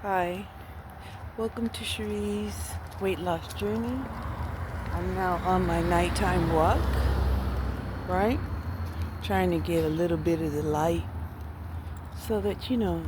Hi, welcome to Cherie's weight loss journey. I'm now on my nighttime walk, right? Trying to get a little bit of the light so that y'all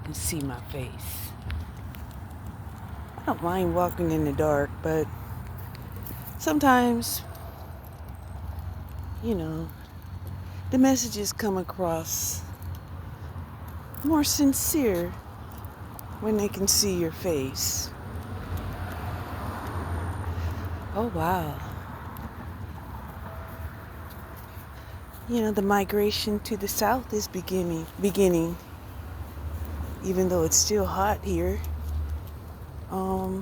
can see my face. I don't mind walking in the dark, but sometimes, you know, the messages come across more sincere when they can see your face. Oh, wow. The migration to the south is beginning, even though it's still hot here. I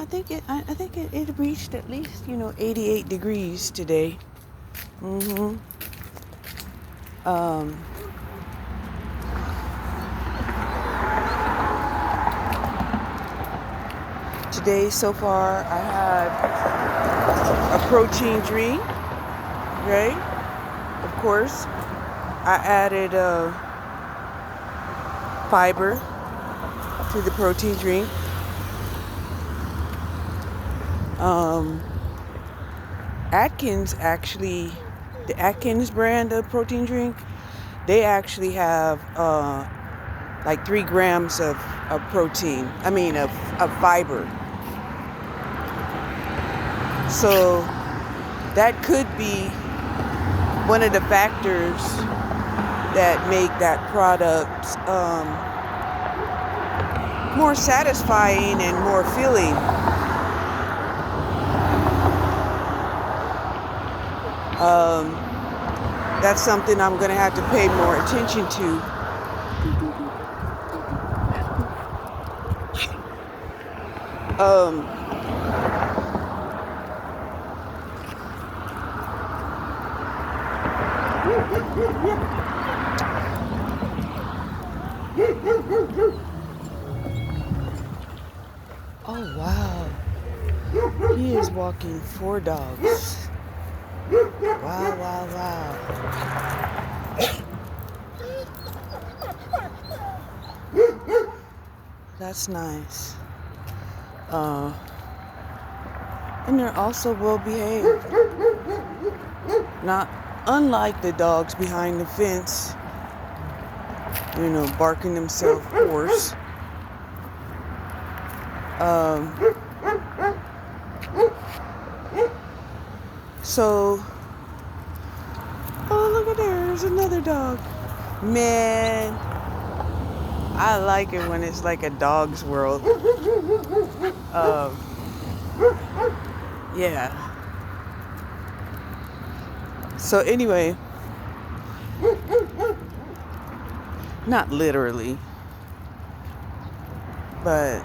think it reached at least 88 degrees today. Mhm. Um, Today so far I had a protein drink, right? Of course, I added fiber to the protein drink. Atkins actually, the Atkins brand of protein drink, they actually have like 3 grams of protein. I mean of fiber. So that could be one of the factors that make that product more satisfying and more filling. That's something I'm going to have to pay more attention to. Um, oh, wow. He is walking 4 dogs. Wow, wow, wow. That's nice. And they're also well behaved. Not unlike the dogs behind the fence, barking themselves hoarse. So, oh, look at there. There's another dog. Man, I like it when it's like a dog's world. Yeah. So anyway, not literally, but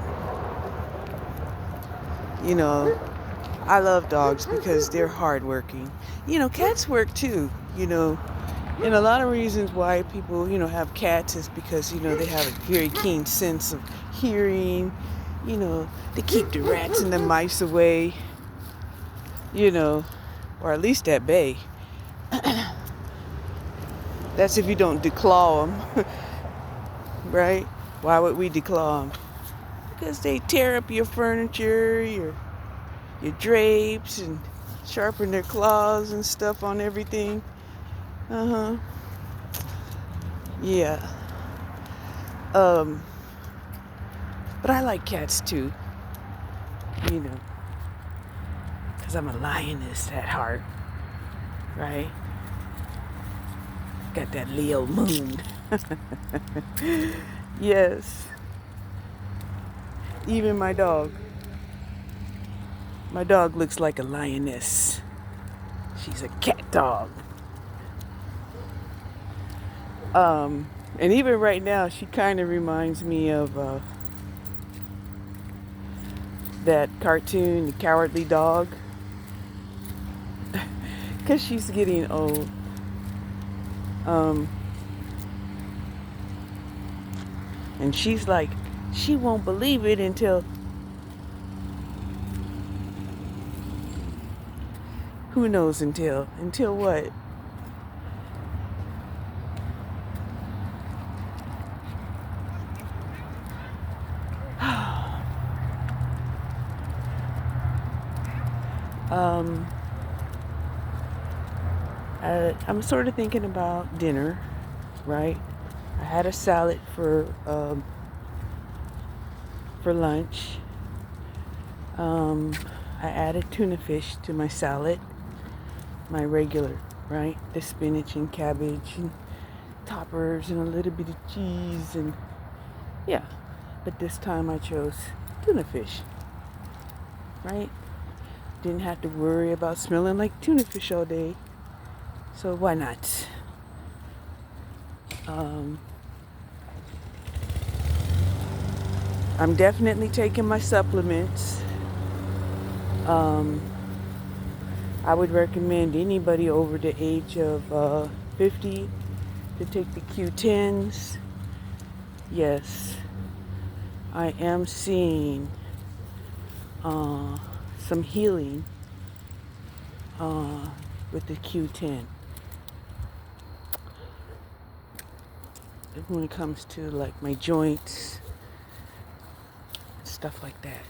I love dogs because they're hardworking. Cats work too, and a lot of reasons why people, have cats is because, they have a very keen sense of hearing, they keep the rats and the mice away, or at least at bay. That's if you don't declaw them, right? Why would we declaw them? Because they tear up your furniture, your drapes, and sharpen their claws and stuff on everything. Yeah. But I like cats too, because I'm a lioness at heart, right? Got that Leo moon. Yes. Even my dog. My dog looks like a lioness. She's a cat dog. And even right now, she kind of reminds me of that cartoon, The Cowardly Dog. Because she's getting old. And she's like, she won't believe it until, who knows until what? Um, I'm sort of thinking about dinner, right? I had a salad for lunch. I added tuna fish to my salad, my regular, right? The spinach and cabbage and toppers and a little bit of cheese and yeah. But this time I chose tuna fish, right? Didn't have to worry about smelling like tuna fish all day. So why not? I'm definitely taking my supplements. Um, I would recommend anybody over the age of 50 to take the Q10s. Yes, I am seeing some healing with the Q10 when it comes to like my joints, stuff like that.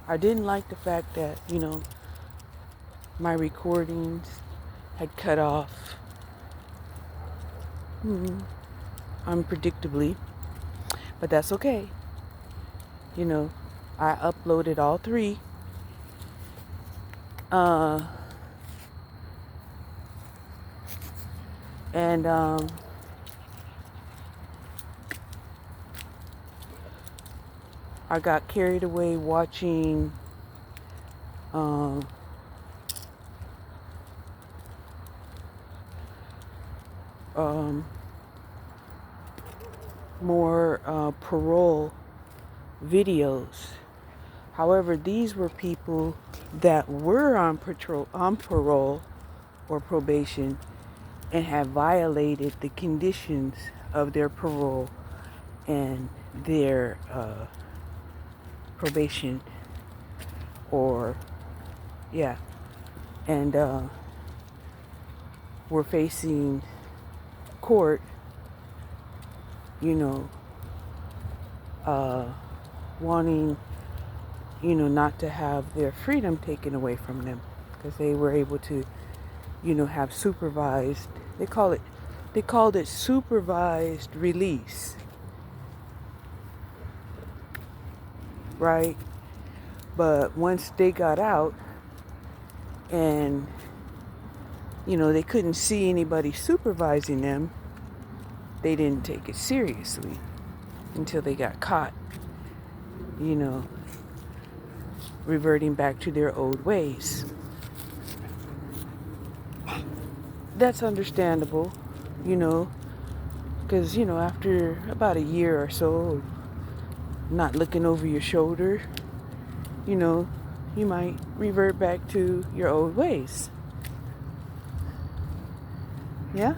I didn't like the fact that, my recordings had cut off unpredictably, but that's okay. I uploaded all three. And I got carried away watching more parole videos. However, these were people that were on parole or probation and have violated the conditions of their parole and their probation or and were facing court, wanting not to have their freedom taken away from them because they were able to have supervised, they called it supervised release, right? But once they got out and they couldn't see anybody supervising them, they didn't take it seriously until they got caught, reverting back to their old ways. That's understandable, because, after about a year or so, not looking over your shoulder, you might revert back to your old ways. Yeah?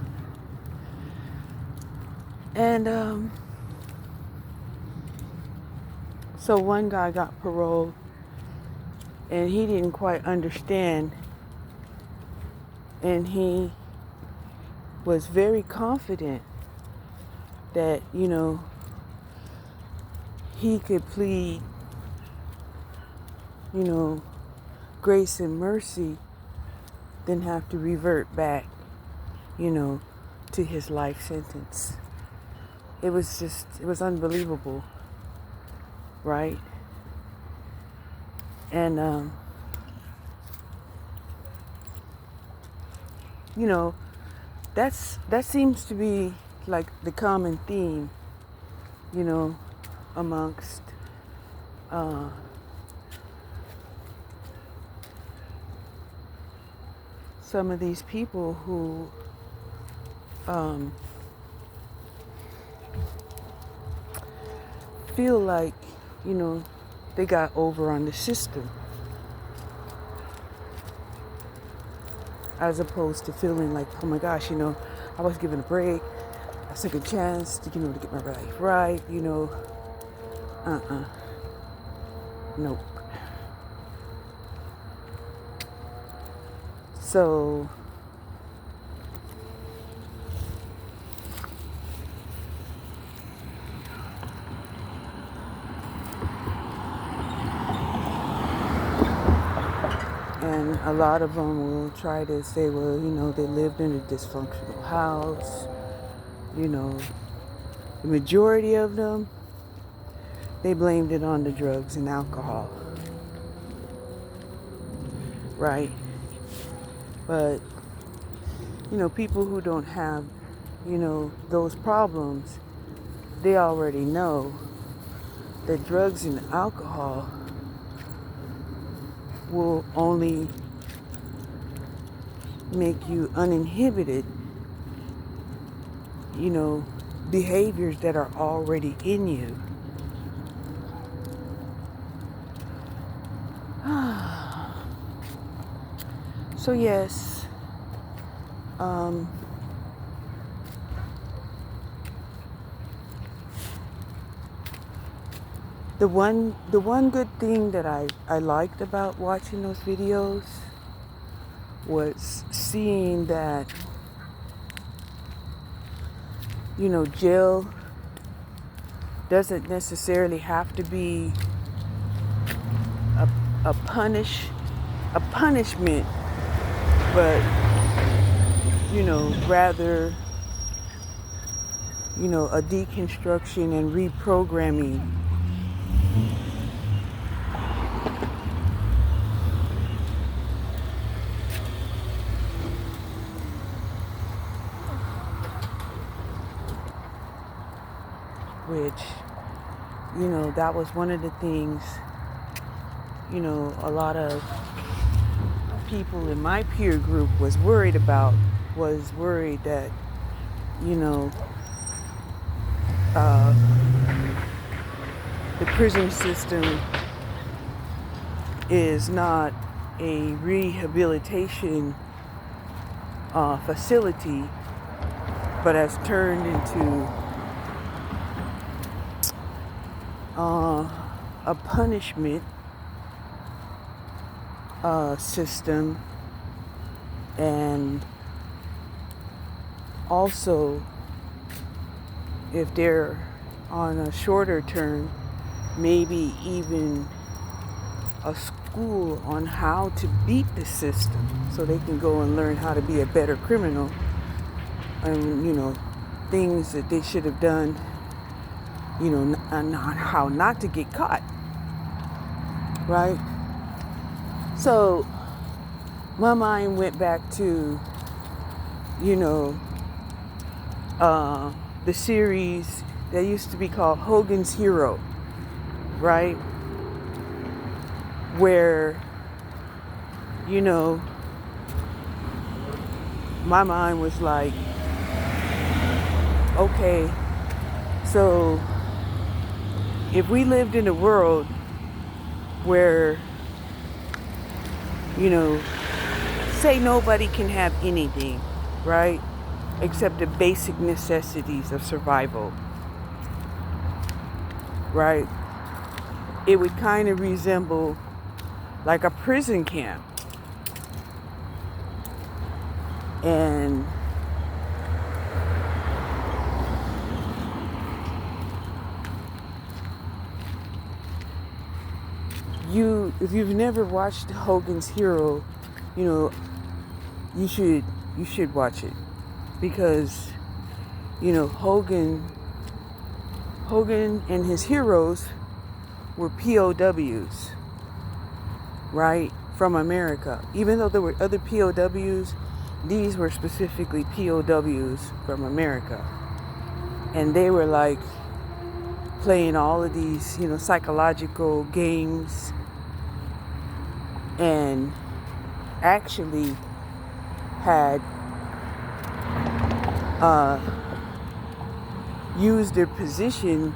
And, so one guy got paroled, and he didn't quite understand, and he was very confident that, he could plead, grace and mercy, then have to revert back, to his life sentence. It was unbelievable, right? And, that seems to be like the common theme, amongst some of these people who feel like, they got over on the system, as opposed to feeling like, oh my gosh, I was given a break, a second chance to, to get my life right, nope. So, a lot of them will try to say, well, they lived in a dysfunctional house. The majority of them, they blamed it on the drugs and alcohol, right? But, people who don't have, those problems, they already know that drugs and alcohol will only make you uninhibited, behaviors that are already in you. So yes, the one good thing that I liked about watching those videos was seeing that, jail doesn't necessarily have to be a punishment, but rather a deconstruction and reprogramming. Which, that was one of the things, a lot of people in my peer group was worried that, the prison system is not a rehabilitation facility, but has turned into a punishment system, and also if they're on a shorter term, maybe even a school on how to beat the system so they can go and learn how to be a better criminal, and things that they should have done, and how not to get caught, right? So my mind went back to the series that used to be called Hogan's Hero, right? Where my mind was like, okay, so if we lived in a world where, say nobody can have anything, right? Except the basic necessities of survival, right? It would kind of resemble like a prison camp. And if you've never watched Hogan's Hero, you should watch it, because Hogan and his heroes were POWs, right, from America. Even though there were other POWs, these were specifically POWs from America, and they were like playing all of these psychological games, and actually had used their position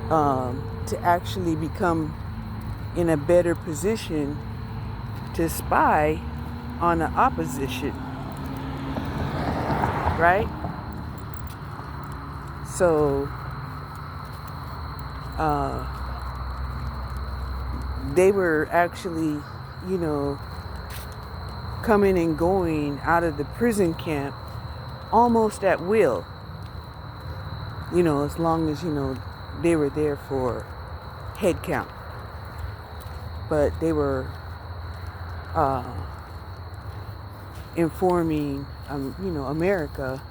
to actually become in a better position to spy on the opposition, right? So they were actually, coming and going out of the prison camp almost at will, as long as, they were there for head count. But they were uh, informing, America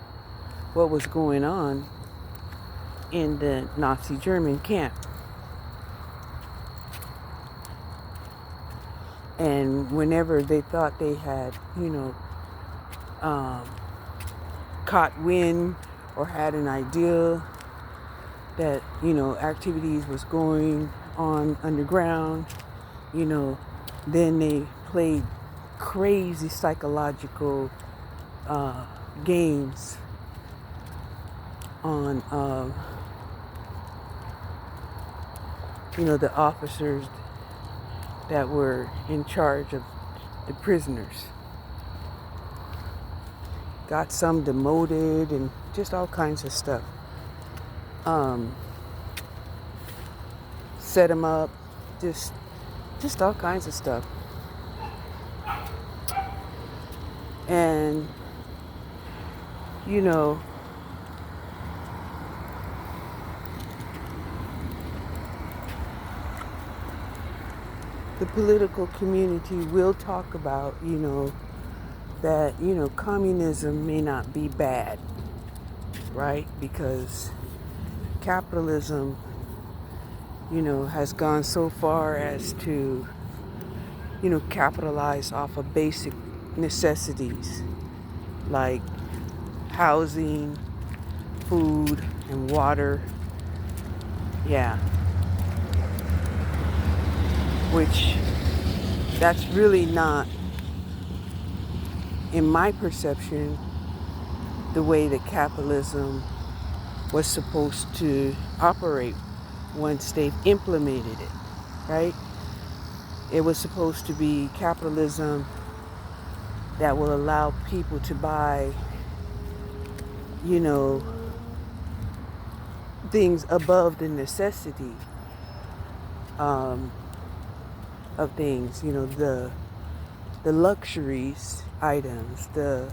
what was going on in the Nazi German camp. And whenever they thought they had, caught wind or had an idea that, activities was going on underground, then they played crazy psychological games on, the officers that were in charge of the prisoners. Got some demoted and just all kinds of stuff. Set them up, just all kinds of stuff. And, the political community will talk about, that, communism may not be bad, right? Because capitalism, has gone so far as to, capitalize off of basic necessities like housing, food, and water. Yeah. Which that's really not, in my perception, the way that capitalism was supposed to operate once they've implemented it, right? It was supposed to be capitalism that will allow people to buy, things above the necessity of things, the luxuries items, the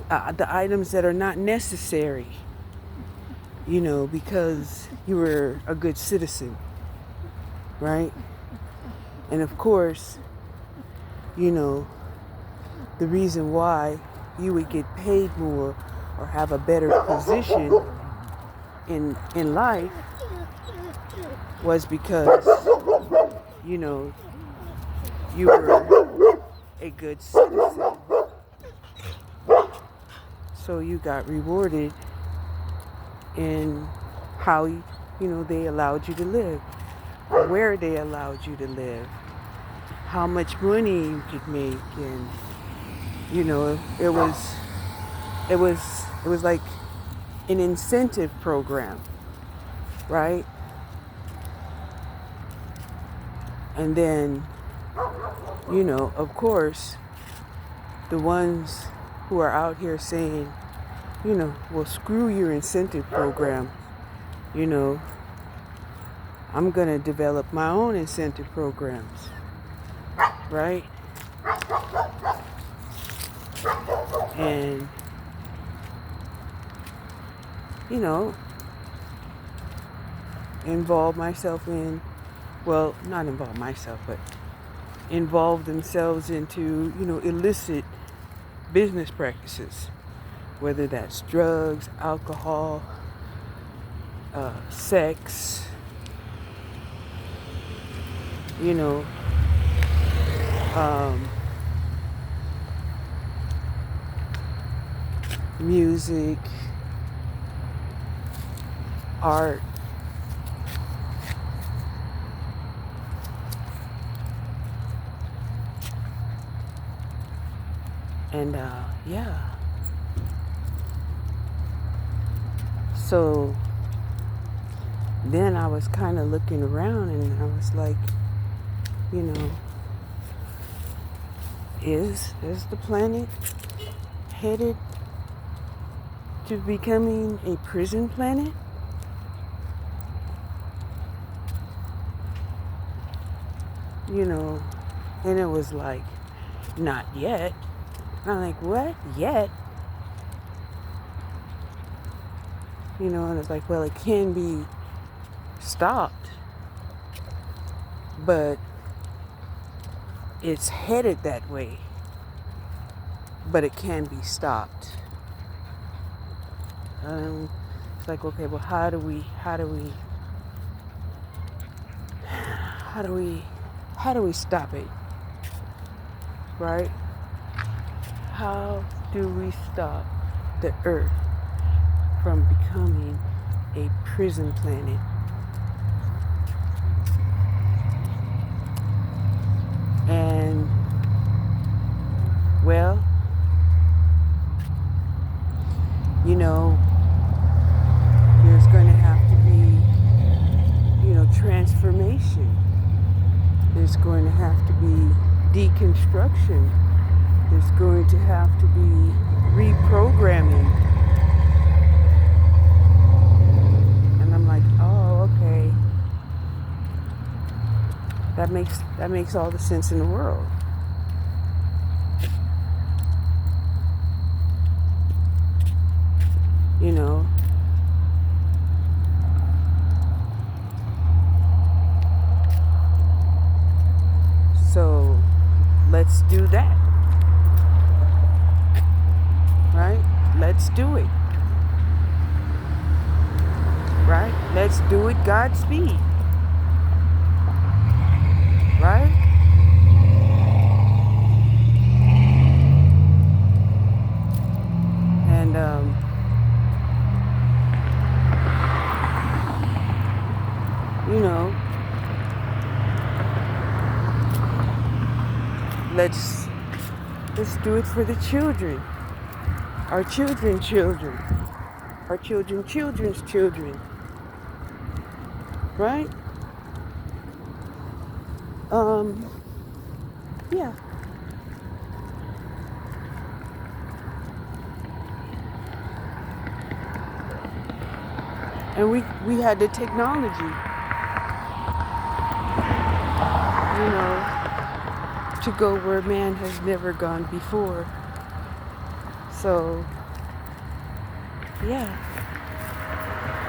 items that are not necessary, because you were a good citizen, right? And of course, the reason why you would get paid more or have a better position in life was because, you were a good citizen. So you got rewarded in how, they allowed you to live, where they allowed you to live, how much money you could make, and, it was like an incentive program, right? And then, of course, the ones who are out here saying, well, screw your incentive program, I'm going to develop my own incentive programs, right? And, involve myself in, well, not involve myself, but involve themselves into, illicit business practices, whether that's drugs, alcohol, sex, music, art, and yeah. So then I was kind of looking around and I was like, is the planet headed to becoming a prison planet? And it was like, not yet. And I'm like, what? Yet? And it's like, well, it can be stopped, but it's headed that way, but it can be stopped. It's like, okay, well, how do we stop it, right? How do we stop the earth from becoming a prison planet? And, well, you know, there's going to have to be, transformation. There's going to have to be deconstruction. There's going to have to be reprogramming. And I'm like, oh, okay. That makes all the sense in the world. You know. So let's do that. Right? Let's do it. Right? Let's do it Godspeed. Right? And let's do it for the children. Our children's children. Our children's children. Right? Yeah. And we had the technology, to go where man has never gone before. So, yeah,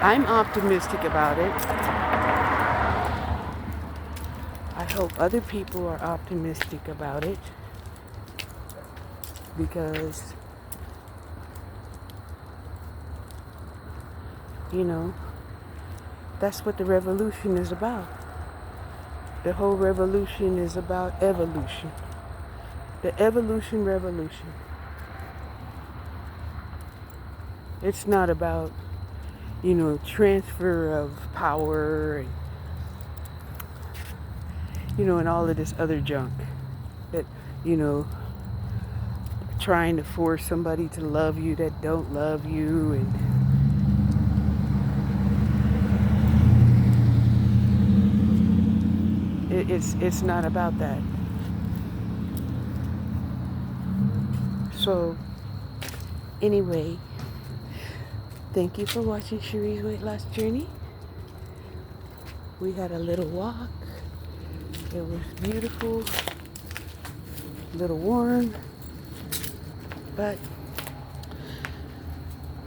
I'm optimistic about it. I hope other people are optimistic about it, because, that's what the revolution is about. The whole revolution is about evolution. The evolution revolution. It's not about, transfer of power and all of this other junk that, trying to force somebody to love you that don't love you, and it's not about that. So anyway, thank you for watching Cherie's Weight Loss Journey. We had a little walk. It was beautiful, a little warm, but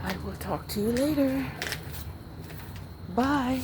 I will talk to you later. Bye.